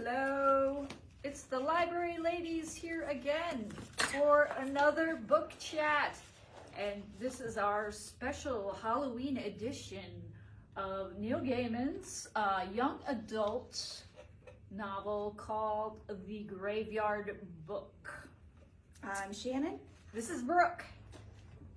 Hello, it's the library ladies here again for another book chat. And this is our special Halloween edition of Neil Gaiman's young adult novel called The Graveyard Book. I'm Shannon. This is Brooke.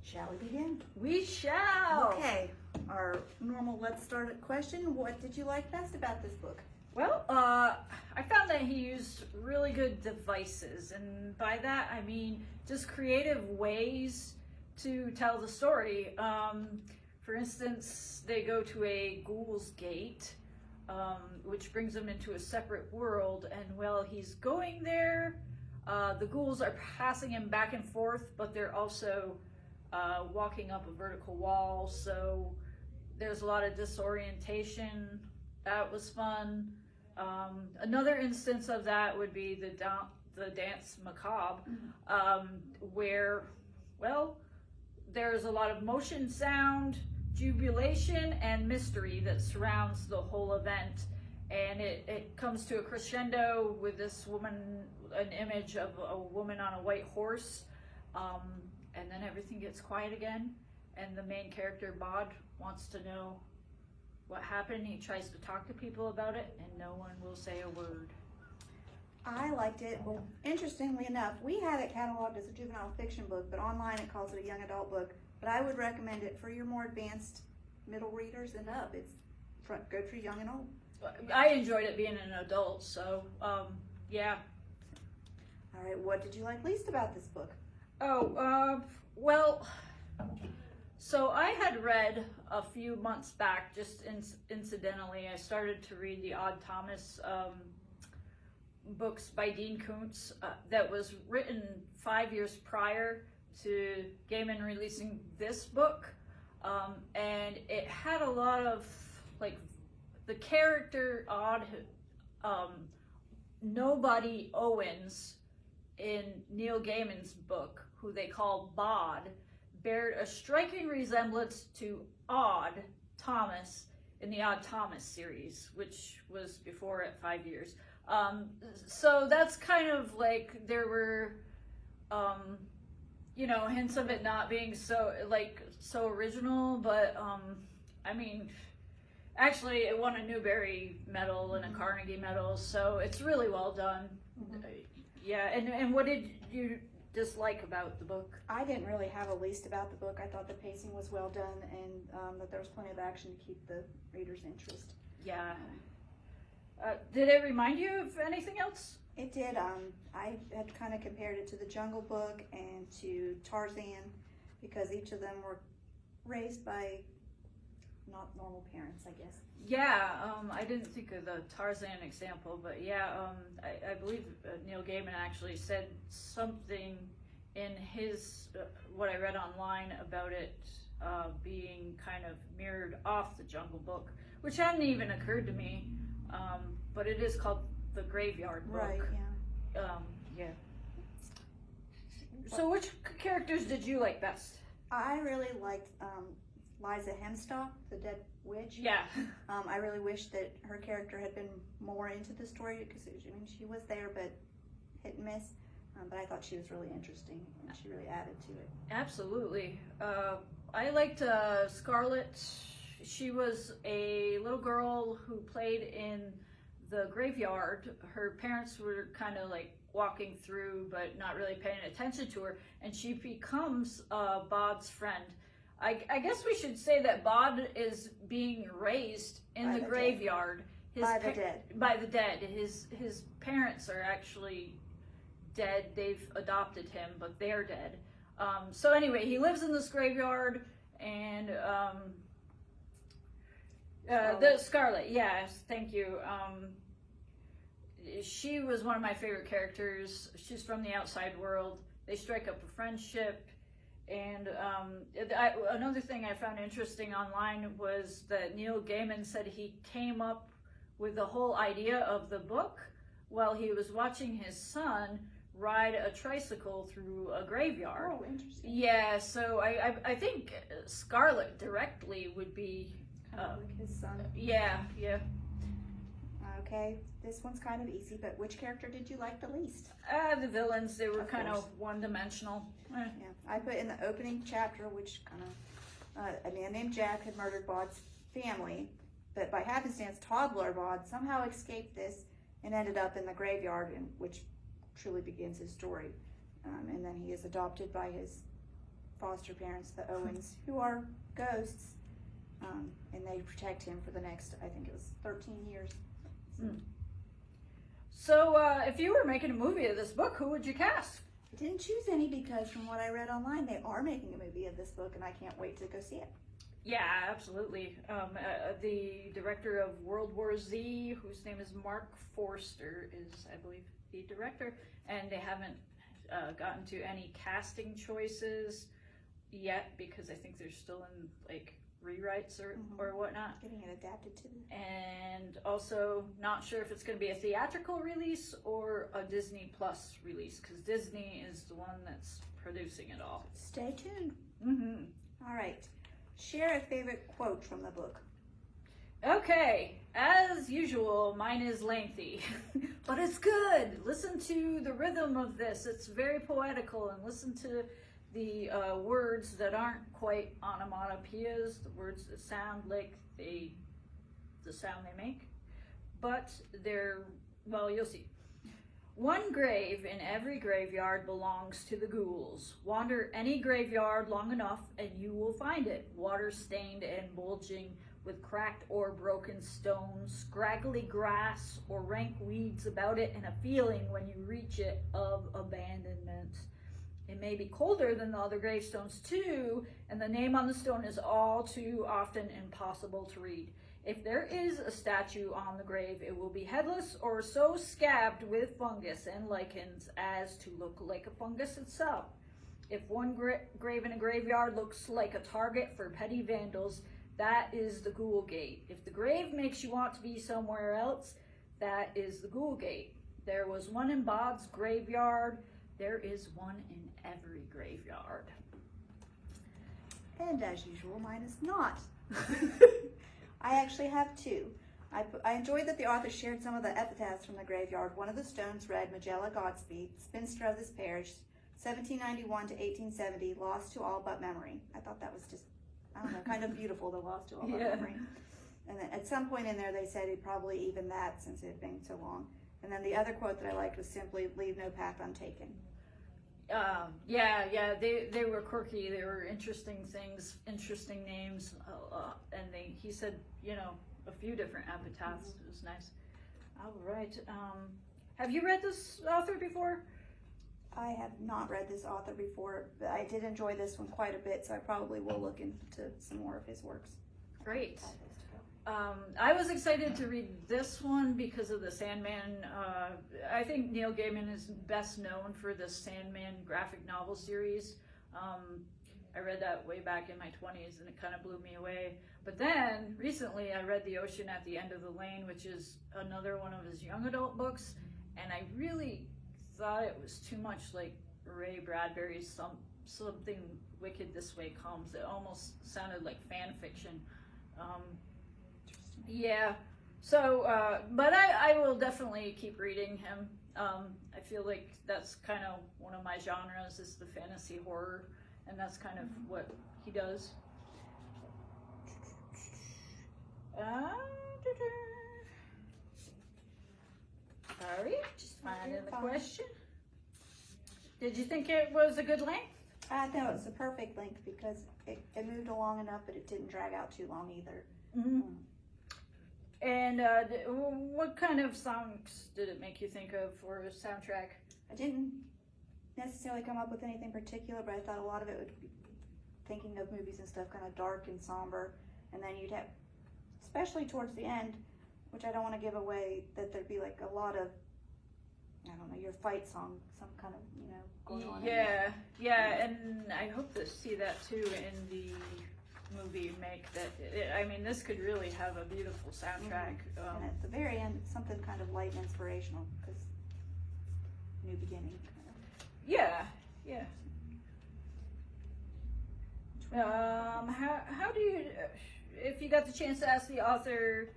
Shall we begin? We shall. Okay, our normal let's start at question. What did you like best about this book? Well, I found that he used really good devices, and by that I mean just creative ways to tell the story. For instance, they go to a ghoul's gate, which brings them into a separate world, and while he's going there, the ghouls are passing him back and forth, but they're also walking up a vertical wall, so there's a lot of disorientation. That was fun. Another instance of that would be the dance macabre, where, well, there's a lot of motion, sound, jubilation, and mystery that surrounds the whole event. And it comes to a crescendo with this woman, an image of a woman on a white horse, and then everything gets quiet again, and the main character, Bod, wants to know what happened. He tries to talk to people about it, and no one will say a word. I liked it. Well, interestingly enough, we have it cataloged as a juvenile fiction book, but online it calls it a young adult book. But I would recommend it for your more advanced middle readers and up. It's good for young and old. I enjoyed it being an adult, so yeah. All right, what did you like least about this book? Well, so I had read a few months back, just incidentally, I started to read the Odd Thomas books by Dean Koontz that was written 5 years prior to Gaiman releasing this book, and it had a lot of, like, the character Nobody Owens in Neil Gaiman's book, who they call Bod, bared a striking resemblance to Odd Thomas in the Odd Thomas series, which was before it 5 years. So that's kind of like, there were, hints of it not being so original, but I mean, actually it won a Newbery medal and a Carnegie medal, so it's really well done. Yeah, and what did you dislike about the book? I didn't really have a least about the book. I thought the pacing was well done, and that there was plenty of action to keep the reader's interest. Yeah. Did it remind you of anything else? It did. I had kind of compared it to the Jungle Book and to Tarzan, because each of them were raised by not normal parents, I guess. Yeah, I didn't think of the Tarzan example, but yeah, I believe Neil Gaiman actually said something in his, what I read online about it being kind of mirrored off the Jungle Book, which hadn't even occurred to me, but it is called The Graveyard Book. Right, yeah. Yeah. So which characters did you like best? I really liked Liza Hemstock, the dead witch. Yeah. I really wish that her character had been more into the story, because she was there, but hit and miss. But I thought she was really interesting, and she really added to it. Absolutely. I liked Scarlett. She was a little girl who played in the graveyard. Her parents were kind of like walking through, but not really paying attention to her, and she becomes Bod's friend. I guess we should say that Bod is being raised in the graveyard. By the dead. By the dead. His parents are actually dead. They've adopted him, but they're dead. So anyway, he lives in this graveyard, and the Scarlet, yes, thank you. She was one of my favorite characters. She's from the outside world. They strike up a friendship. And another thing I found interesting online was that Neil Gaiman said he came up with the whole idea of the book while he was watching his son ride a tricycle through a graveyard. Oh, interesting. Yeah, so I think Scarlet directly would be like his son. Yeah. Okay, this one's kind of easy, but which character did you like the least? The villains, they were Of kind course. of one-dimensional. Yeah, I put in the opening chapter, which kind of, a man named Jack had murdered Baud's family, but by happenstance, toddler Baud somehow escaped this and ended up in the graveyard, which truly begins his story. And then he is adopted by his foster parents, the Owens, who are ghosts, and they protect him for the next, I think it was 13 years. So, if you were making a movie of this book, who would you cast? I didn't choose any because from what I read online, they are making a movie of this book, and I can't wait to go see it. Yeah, absolutely. The director of World War Z, whose name is Mark Forster, is, I believe, the director, and they haven't gotten to any casting choices yet because I think they're still in like rewrites or whatnot. Getting it adapted to them. And also not sure if it's going to be a theatrical release or a Disney Plus release because Disney is the one that's producing it all. Stay tuned. Mm-hmm. All right. Share a favorite quote from the book. Okay, as usual, mine is lengthy, but it's good. Listen to the rhythm of this. It's very poetical, and listen to the words that aren't quite onomatopoeias, the words that sound like the sound they make, but they're, well, you'll see. One grave in every graveyard belongs to the ghouls. Wander any graveyard long enough and you will find it, water-stained and bulging, with cracked or broken stones, scraggly grass or rank weeds about it, and a feeling when you reach it of abandonment. It may be colder than the other gravestones too, and the name on the stone is all too often impossible to read. If there is a statue on the grave, it will be headless or so scabbed with fungus and lichens as to look like a fungus itself. If one grave in a graveyard looks like a target for petty vandals, that is the Ghoul Gate. If the grave makes you want to be somewhere else, that is the Ghoul Gate. There was one in Baud's graveyard. There is one in every graveyard. And as usual, mine is not. I actually have two. I enjoyed that the author shared some of the epitaphs from the graveyard. One of the stones read, Magella Godspeed, spinster of this parish, 1791 to 1870, lost to all but memory. I thought that was just, I don't know, kind of beautiful, the lost to all but memory. And then at some point in there, they said it probably even that since it had been so long. And then the other quote that I liked was simply, leave no path untaken. They were quirky. They were interesting things, interesting names, and he said, a few different epitaphs. It was nice. All right. Have you read this author before? I have not read this author before, but I did enjoy this one quite a bit, so I probably will look into some more of his works. Great. I was excited to read this one because of the Sandman. I think Neil Gaiman is best known for the Sandman graphic novel series. I read that way back in my 20s and it kind of blew me away. But then recently I read The Ocean at the End of the Lane, which is another one of his young adult books, and I really thought it was too much like Ray Bradbury's Something Wicked This Way Comes. It almost sounded like fan fiction. Yeah, so, but I will definitely keep reading him. I feel like that's kind of one of my genres is the fantasy horror, and that's kind of what he does. Sorry, just finding the question. Did you think it was a good length? No, it's a perfect length because it moved along enough, but it didn't drag out too long either. Mm-hmm. And what kind of songs did it make you think of for a soundtrack? I didn't necessarily come up with anything particular, but I thought a lot of it would be thinking of movies and stuff, kind of dark and somber. And then you'd have, especially towards the end, which I don't want to give away, that there'd be like a lot of, I don't know, your fight song, some kind of, going on. Yeah, and I hope to see that too in the movie you make. This could really have a beautiful soundtrack. Mm-hmm. And at the very end, it's something kind of light and inspirational, because new beginning. Kind of. Yeah. How do you, if you got the chance to ask the author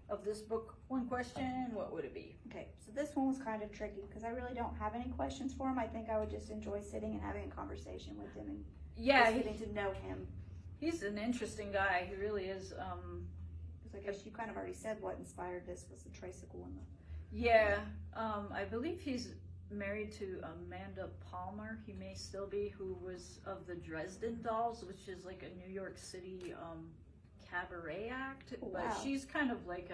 of this book one question, what would it be? Okay, so this one was kind of tricky because I really don't have any questions for him. I think I would just enjoy sitting and having a conversation with him and Yeah, just getting to know him. he's an interesting guy. He really is. Because I guess you kind of already said what inspired this was the tricycle and the. Yeah, I believe he's married to Amanda Palmer. He may still be, who was of the Dresden Dolls, which is like a New York City cabaret act. Oh, but wow. she's kind of like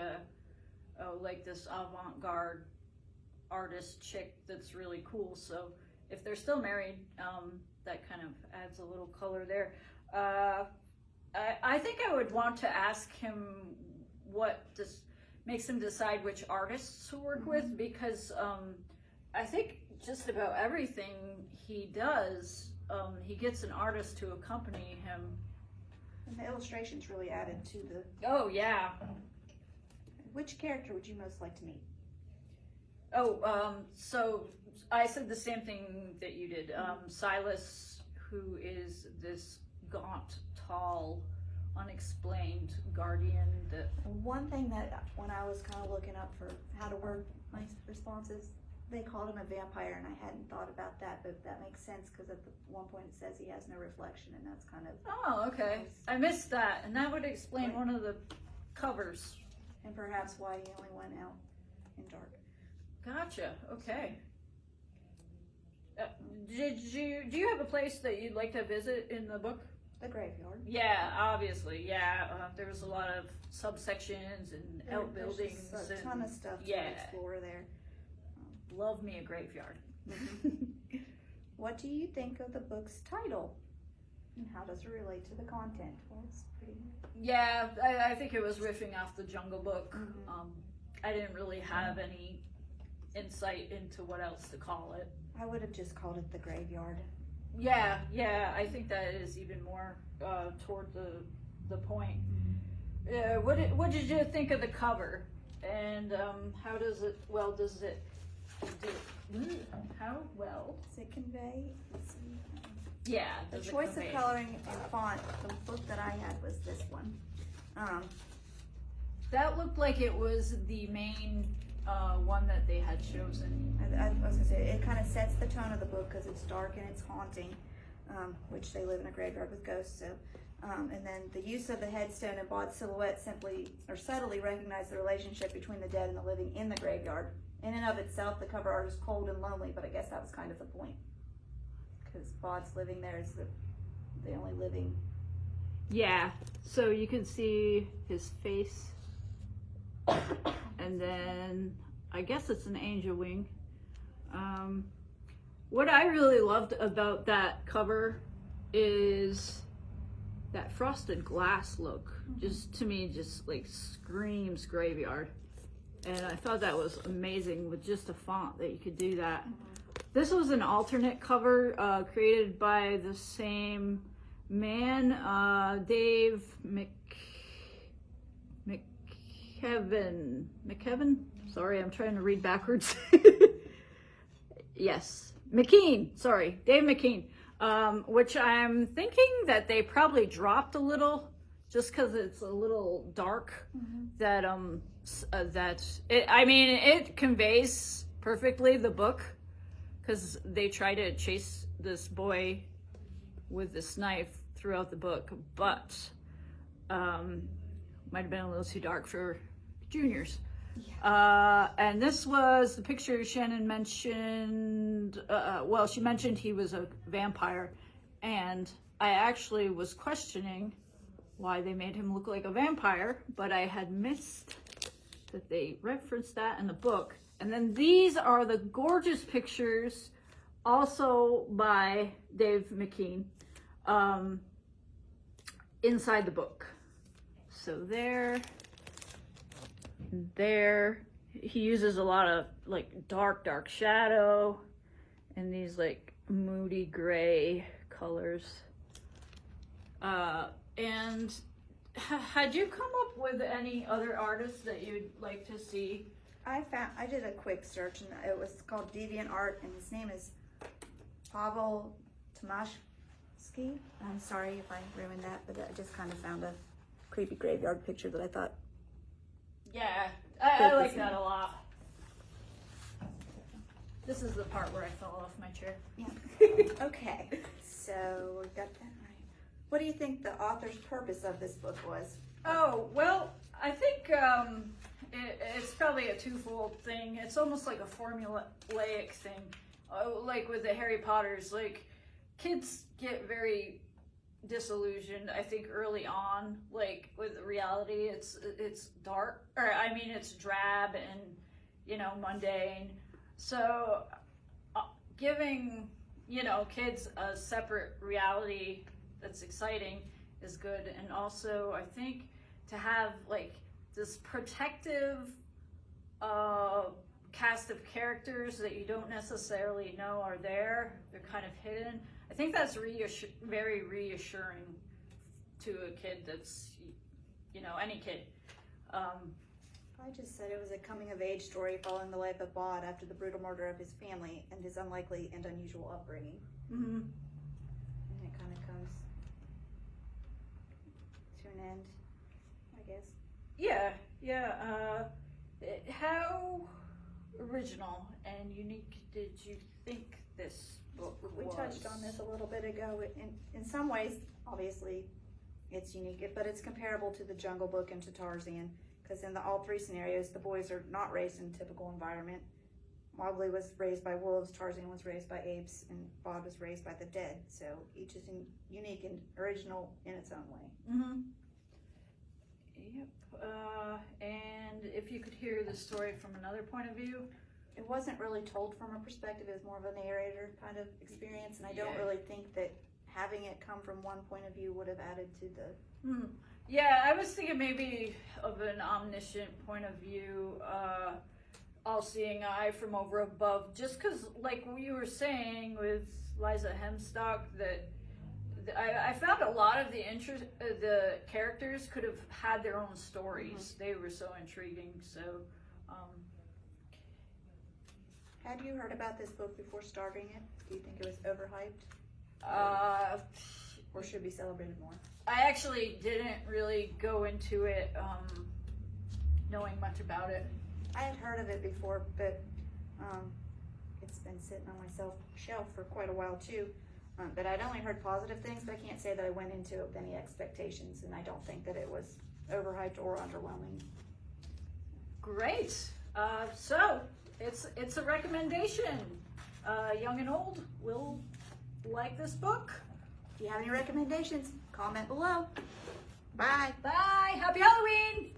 like this avant-garde artist chick that's really cool. So if they're still married, that kind of adds a little color there. I think I would want to ask him what makes him decide which artists to work with, because I think just about everything he does, he gets an artist to accompany him. And the illustrations really added to the. Oh, yeah. Which character would you most like to meet? Oh, so I said the same thing that you did. Silas, who is this gaunt, tall, unexplained guardian that. One thing that when I was kind of looking up for how to word my responses, they called him a vampire, and I hadn't thought about that, but that makes sense because at one point it says he has no reflection, and that's kind of. Oh, okay. I missed that, and that would explain one of the covers. And perhaps why he only went out in dark. Gotcha. Okay. Do you have a place that you'd like to visit in the book? The graveyard. Yeah, obviously. Yeah, there was a lot of subsections and outbuildings. There's just a ton of stuff to explore there. Love me a graveyard. What do you think of the book's title? And how does it relate to the content? Well, it's pretty. Yeah, I think it was riffing off the Jungle Book. I didn't really have any insight into what else to call it. I would have just called it the graveyard. Yeah, I think that is even more toward the point. What did you think of the cover? And how does it, how well? Does it convey? Let's see. Yeah. The choice of coloring and font, the book that I had was this one. That looked like it was the main one that they had chosen. I was gonna say, it kind of sets the tone of the book because it's dark and it's haunting, which they live in a graveyard with ghosts. So, and then the use of the headstone and Bod's silhouette simply or subtly recognize the relationship between the dead and the living in the graveyard. In and of itself, the cover art is cold and lonely, but I guess that was kind of the point. Because Bod's living there is the only living. Yeah, so you can see his face, and then I guess it's an angel wing. What I really loved about that cover is that frosted glass look. Just to me, just like screams graveyard. And I thought that was amazing with just a font that you could do that. This was an alternate cover created by the same man, Dave McKeven? Sorry, I'm trying to read backwards. Yes, Dave McKean. Which I'm thinking that they probably dropped a little just because it's a little dark. It conveys perfectly the book. Because they try to chase this boy with this knife throughout the book, but might have been a little too dark for juniors. Yeah. And this was the picture Shannon mentioned. She mentioned he was a vampire, and I actually was questioning why they made him look like a vampire, but I had missed that they referenced that in the book. And then these are the gorgeous pictures, also by Dave McKean, inside the book. So there, he uses a lot of like dark shadow and these like moody gray colors. And had you come up with any other artists that you'd like to see? I did a quick search, and it was called Deviant Art, and his name is Pavel Tomaszewski. I'm sorry if I ruined that, but I just kind of found a creepy graveyard picture that I thought Yeah, I like that a lot. This is the part where I fell off my chair. Yeah. Okay, so we got that right. What do you think the author's purpose of this book was? Oh, well, I think it's probably a twofold thing. It's almost like a formulaic thing. Like with the Harry Potters, like kids get very disillusioned, I think, early on, like with reality. It's dark, or I mean it's drab and, you know, mundane. So giving, you know, kids a separate reality that's exciting is good. And also I think to have like this protective cast of characters that you don't necessarily know are there, they're kind of hidden. I think that's very reassuring to a kid that's, you know, any kid. I just said it was a coming-of-age story following the life of Bod after the brutal murder of his family and his unlikely and unusual upbringing. Mm-hmm. And it kind of comes to an end, I guess. Yeah. How original and unique did you think this book was? We touched on this a little bit ago. In some ways, obviously, it's unique, but it's comparable to the Jungle Book and to Tarzan, because in all three scenarios, the boys are not raised in a typical environment. Mowgli was raised by wolves, Tarzan was raised by apes, and Bod was raised by the dead. So each is unique and original in its own way. Mm-hmm. Yep. And if you could hear the story from another point of view? It wasn't really told from a perspective. It was more of a narrator kind of experience, and I don't Yeah. really think that having it come from one point of view would have added to the... Yeah, I was thinking maybe of an omniscient point of view, all-seeing eye from over above, just because, like you were saying with Liza Hemstock, that I found a lot of the characters could have had their own stories. They were so intriguing. So, Had you heard about this book before starting it? Do you think it was overhyped? Or should be celebrated more? I actually didn't really go into it knowing much about it. I had heard of it before, but it's been sitting on my shelf for quite a while too. But I'd only heard positive things, but I can't say that I went into it with any expectations, and I don't think that it was overhyped or underwhelming. Great. So it's a recommendation. Young and old will like this book. If you have any recommendations, comment below. Bye. Bye. Happy Halloween.